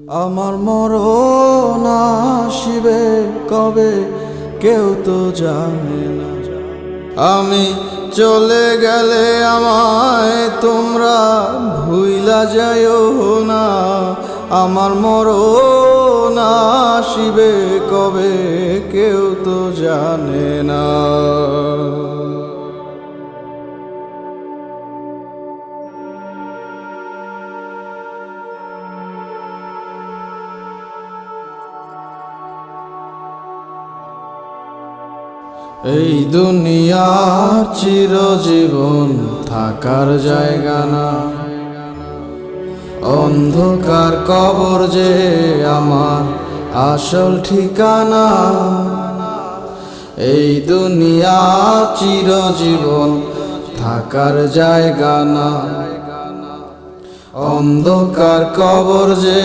আমার মরণ আসিবে কবে কেউ তো জানে না। আমি চলে গেলে আমায় তোমরা ভুইলা যাইও না। আমার মরণ আসিবে কবে কেউ তো জানে না। এই দুনিয়ার চিরজীবন থাকার জায়গা না, অন্ধকার কবর যে আমার আসল ঠিকানা। এই দুনিয়া চিরজীবন থাকার জায়গা না, অন্ধকার কবর যে